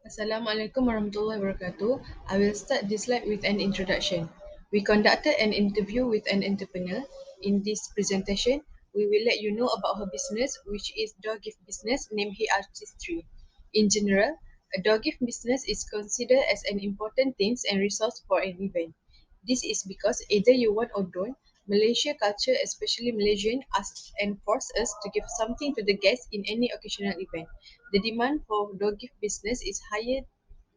Assalamualaikum warahmatullahi wabarakatuh. I will start this slide with an introduction. We conducted an interview with an entrepreneur. In this presentation, we will let you know about her business, which is door gift business named Hey Artistry. In general, a door gift business is considered as an important thing and resource for an event. This is because either you want or don't, Malaysia culture, especially Malaysian, asks and force us to give something to the guests in any occasional event. The demand for door gift business is higher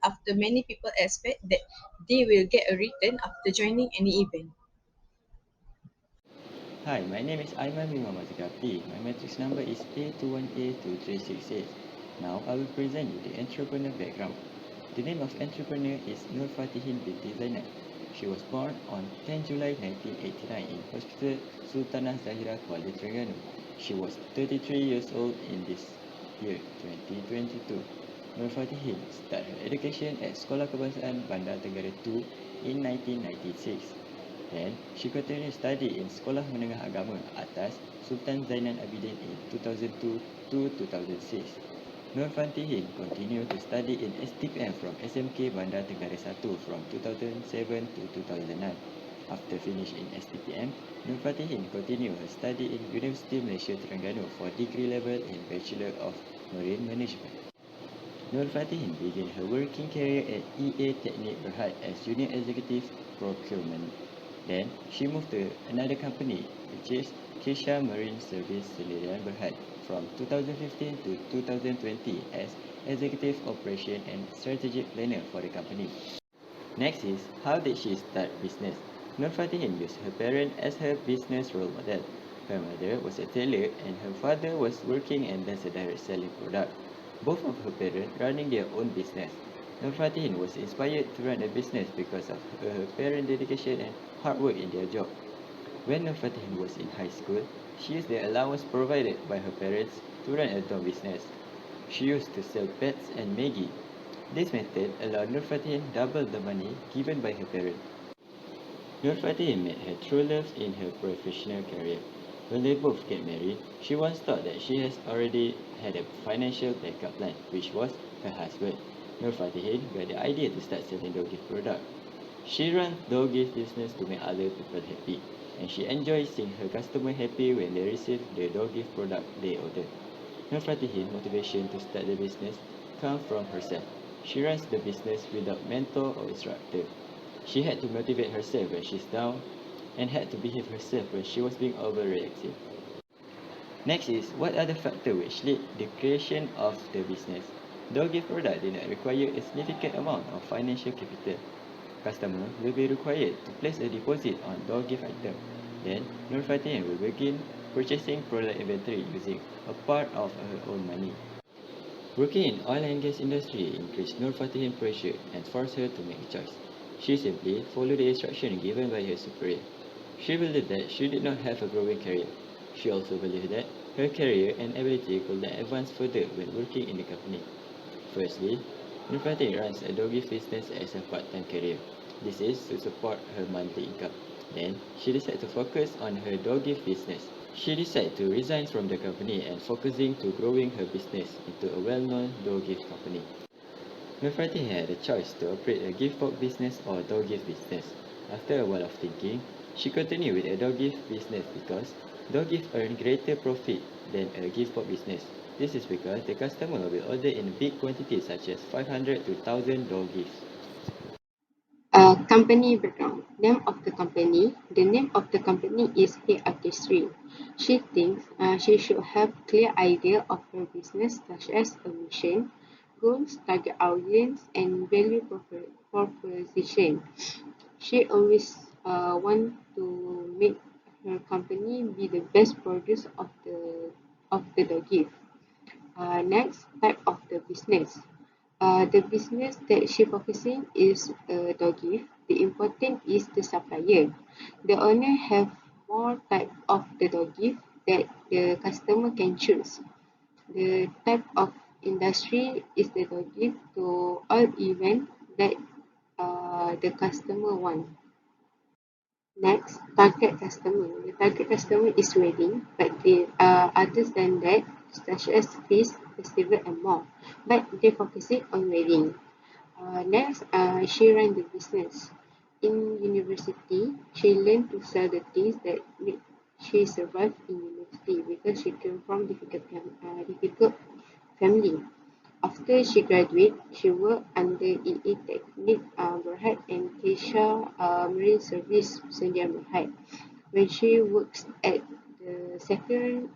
after many people expect that they will get a return after joining any event. Hi, my name is Aiman bin Zulkaple. My matrix number is A21A2368. Now I will present you the entrepreneur background. The name of entrepreneur is Nur Binti Zainab. She was born on 10 July 1989 in Hospital Sultanah Zahira, Kuala Terengganu. She was 33 years old in this year, 2022. Nur started her education at Sekolah Kebangsaan Bandar Tenggara 2 in 1996. Then, she continued study in Sekolah Menengah Agama Atas Sultan Zainal Abidin in 2002 to 2006. Nur continued to study in STPM from SMK Bandar Tenggara 1 from 2007 to 2009. After finishing in STPM, Nur continued her study in University Malaysia Terengganu for degree level in Bachelor of Marine Management. Nur began her working career at APT2013 as Junior Executive Procurement. Then, she moved to another company, which is Kesha Marine Service Sdn Berhad, from 2015 to 2020 as Executive Operation and Strategic Planner for the company. Next is, how did she start business? Nur used her parent as her business role model. Her mother was a tailor and her father was working and as a direct selling product. Both of her parents running their own business. Nur was inspired to run a business because of her parents' dedication and hard work in their job. When Nur was in high school, she used the allowance provided by her parents to run a door business. She used to sell pets and Maggie. This method allowed Nur double the money given by her parents. Nur met her true love in her professional career. When they both get married, she once thought that she has already had a financial backup plan, which was her husband. Nur got the idea to start selling door gift products. She runs door gift business to make other people happy, and she enjoys seeing her customer happy when they receive the door gift product they order. Nur motivation to start the business comes from herself. She runs the business without mentor or instructor. She had to motivate herself when she's down and had to behave herself when she was being overreactive. Next is, what are the factors which lead the creation of the business? Door gift product did not require a significant amount of financial capital. Customer will be required to place a deposit on door gift item. Then, Nur will begin purchasing product inventory using a part of her own money. Working in oil and gas industry increased Nur pressure and forced her to make a choice. She simply followed the instruction given by her superior. She believed that she did not have a growing career. She also believed that her career and ability could not advance further when working in the company. Firstly, Nur runs a door gift business as a part-time career. This is to support her monthly income. Then, she decided to focus on her door gift business. She decided to resign from the company and focusing to growing her business into a well-known door gift company. Nur had a choice to operate a gift box business or a door gift business. After a while of thinking, she continued with a door gift business because door gift earn greater profit than a gift box business. This is because the customer will order in big quantities such as 500 to 1000 door gifts. Company background. Name of the company. The name of the company is Hey Artistry. She thinks she should have clear idea of her business such as a mission, goals, target audience, and value proposition. She always want to make her company be the best produce of the gift. Next, type of the business. The business that she focusing is door gift. The important is the supplier. The owner have more type of the door gift that the customer can choose. The type of industry is the door gift to all event that the customer want. Next, target customer. The target customer is wedding, but other than that, such as feast, festival, and more, but they focusing on wedding. Next, she ran the business. In university, she learned to sell the things that make she survive in university because she came from difficult family. After she graduated, she worked under EA Technic Berhad and Kesha Marine Service Senja Berhad. When she works at the second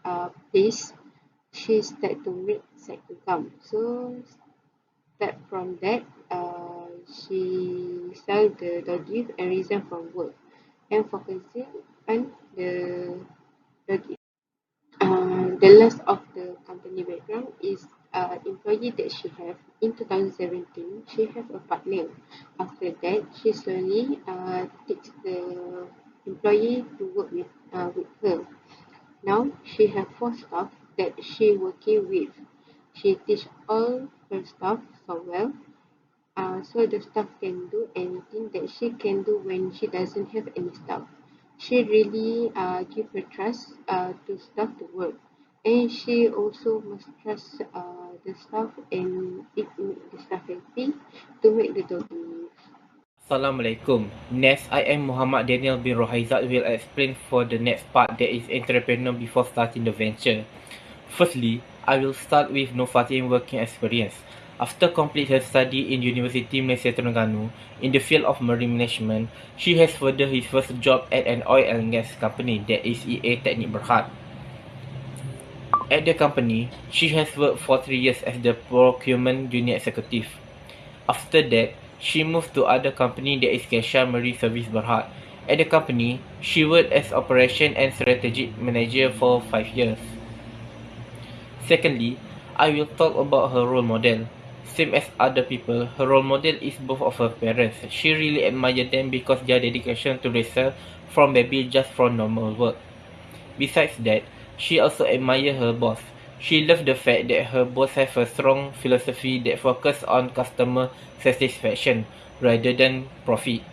place, she started to make side income. So start from that, she sell the doggies and resign from work and focusing on the doggies. The last of the company background is employee that she have in 2017. She have a partner. After that, she slowly takes the employee to work with her. Now she have four staff that she working with. She teach all her staff so well, so the staff can do anything that she can do when she doesn't have any staff. She really give her trust to staff to work, and she also must trust the staff and it make the staff happy to make the doggy. Assalamualaikum. Next, I am Muhammad Daniel bin ROHAIZAT will explain for the next part that is entrepreneur before starting the venture. Firstly, I will start with Nur Fatihin working experience. After complete her study in University Malaysia Terengganu in the field of marine management, she has furthered his first job at an oil and gas company that is EA Technic Berhad. At the company, she has worked for 3 years as the procurement junior executive. After that, she moved to other company that is Kesha Marine Service Berhad. At the company, she worked as operation and strategic manager for 5 years. Secondly, I will talk about her role model. Same as other people, her role model is both of her parents. She really admired them because their dedication to raise her from baby just from normal work. Besides that, she also admired her boss. She loved the fact that her boss have a strong philosophy that focus on customer satisfaction rather than profit.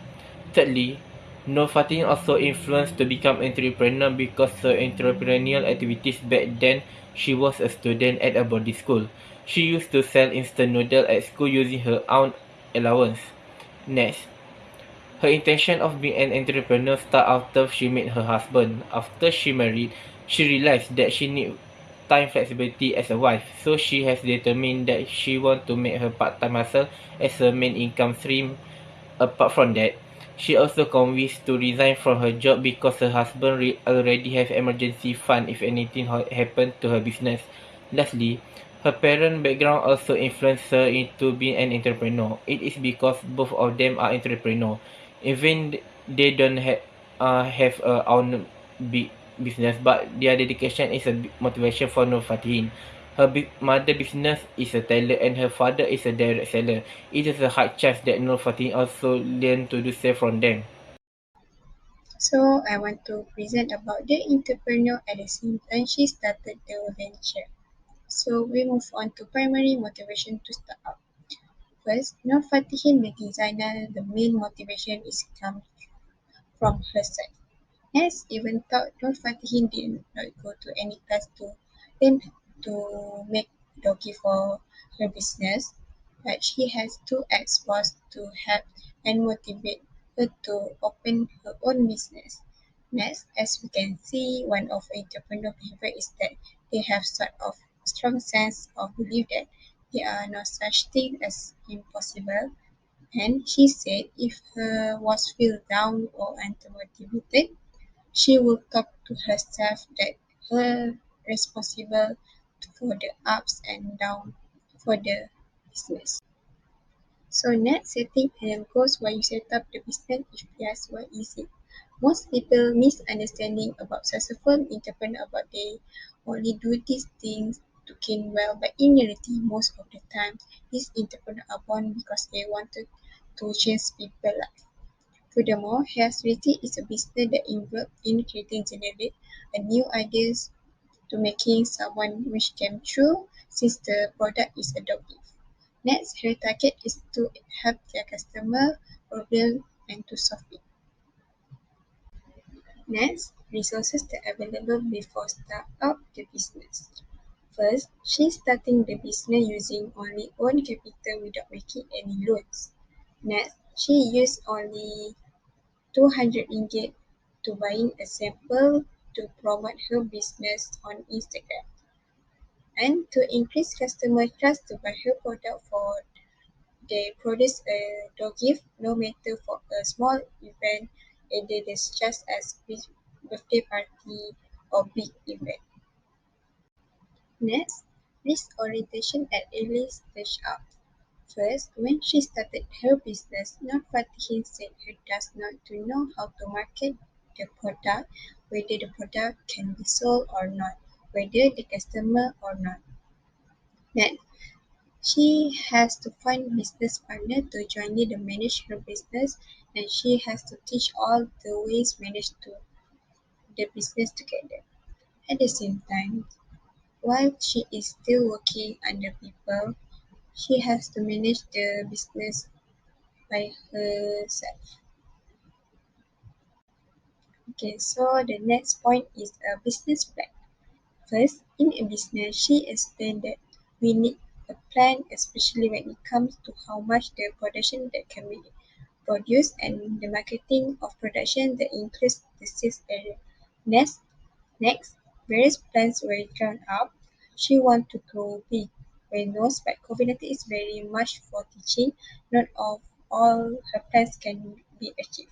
Thirdly, Nur Fatin also influenced to become entrepreneur because her entrepreneurial activities back then she was a student at a boarding school. She used to sell instant noodle at school using her own allowance. Next, her intention of being an entrepreneur started after she met her husband. After she married, she realized that she need time flexibility as a wife, so she has determined that she want to make her part-time hustle as her main income stream. Apart from that, she also convinced to resign from her job because her husband already have emergency fund if anything happened to her business. Lastly, her parent background also influenced her into being an entrepreneur. It is because both of them are entrepreneur. Even they don't have a own big business, but their dedication is a motivation for Nur Fatihin. Her mother business is a tailor and her father is a direct seller. It is a hard chance that Nur Fatihin also learn to do so from them. So I want to present about the entrepreneur at the same time she started the venture. So we move on to primary motivation to start up. First, Nur Fatihin, the designer, the main motivation is come from her side. As even though Nur Fatihin did not go to any class to learn to make doggy for her business, but she has two ex-boss to help and motivate her to open her own business. Next, as we can see, one of entrepreneur behavior is that they have sort of strong sense of belief that there are no such thing as impossible. And she said if her was feel down or unmotivated, she would talk to herself that her responsible for the ups and downs for the business. So next, setting and goals while you set up the business. If yes, what is it? Most people misunderstanding about successful entrepreneur about they only do these things to gain wealth, but in reality, most of the time, these entrepreneurs are born because they wanted to change people's life. Furthermore, Reality is a business that involves in creating generate a new ideas to making someone wish came true since the product is adoptive. Next, her target is to help their customer problem and to solve it. Next, resources that are available before start up the business. First, she's starting the business using only own capital without making any loans. Next, she used only 200 ringgit to buying a sample to promote her business on Instagram. And to increase customer trust to buy her product for they produce a dog gift no matter for a small event, either it's just as big birthday party or big event. Next, risk orientation at early stage up. First, when she started her business, Nur Fatihin said her does not to know how to market the product, whether the product can be sold or not, whether the customer or not. Next, she has to find business partner to jointly to manage her business, and she has to teach all the ways manage to the business together. At the same time, while she is still working under people, she has to manage the business by herself. Okay, so the next point is a business plan. First, in a business, she explained that we need a plan, especially when it comes to how much the production that can be produced and the marketing of production that includes the sales area. Next, various plans were drawn up. She wanted to grow big. When knows but COVID-19 is very much for teaching, not of all her plans can be achieved.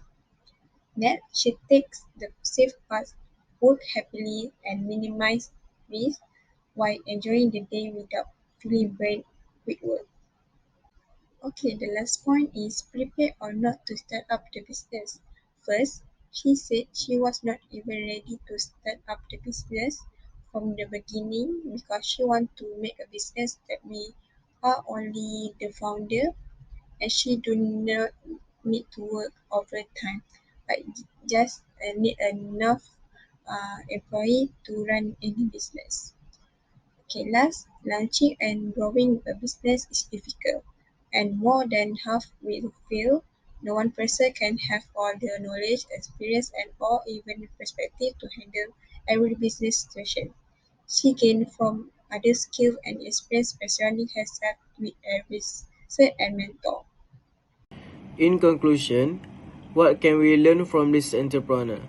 Next, she takes the safe path, work happily and minimize risk while enjoying the day without feeling burned with work. Okay, the last point is prepare or not to start up the business. First, she said she was not even ready to start up the business from the beginning because she wanted to make a business that we are only the founder and she do not need to work overtime, but just need enough employee to run any business. Okay, last, launching and growing a business is difficult, and more than half will fail. No one person can have all the knowledge, experience, and or even perspective to handle every business situation. She gained from other skills and experience by surrounding herself with a researcher and mentor. In conclusion, what can we learn from this entrepreneur?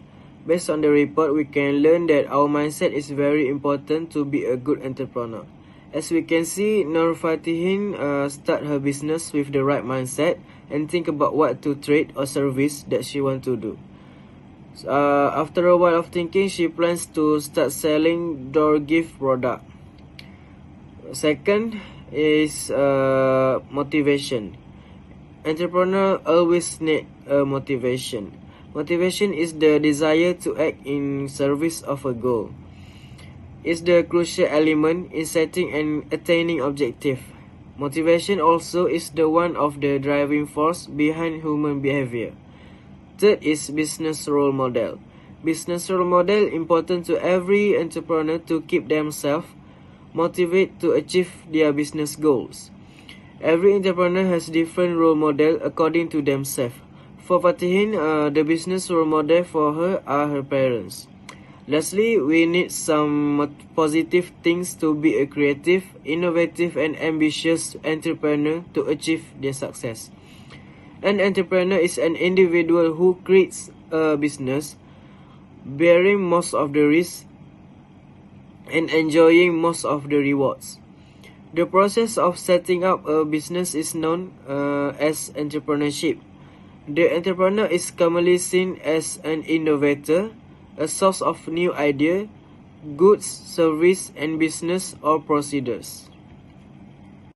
Based on the report, we can learn that our mindset is very important to be a good entrepreneur. As we can see, Nur Fatihin start her business with the right mindset and think about what to trade or service that she want to do. After a while of thinking, she plans to start selling door gift product. Second is motivation. Entrepreneur always need a motivation. Motivation is the desire to act in service of a goal. It's the crucial element in setting and attaining objective. Motivation also is the one of the driving force behind human behavior. Third is business role model. Business role model important to every entrepreneur to keep themselves motivated to achieve their business goals. Every entrepreneur has different role model according to themselves. For Fatihin, the business role model for her are her parents. Lastly, we need some positive things to be a creative, innovative, and ambitious entrepreneur to achieve their success. An entrepreneur is an individual who creates a business, bearing most of the risks and enjoying most of the rewards. The process of setting up a business is known as entrepreneurship. The entrepreneur is commonly seen as an innovator, a source of new idea, goods, service, and business or procedures.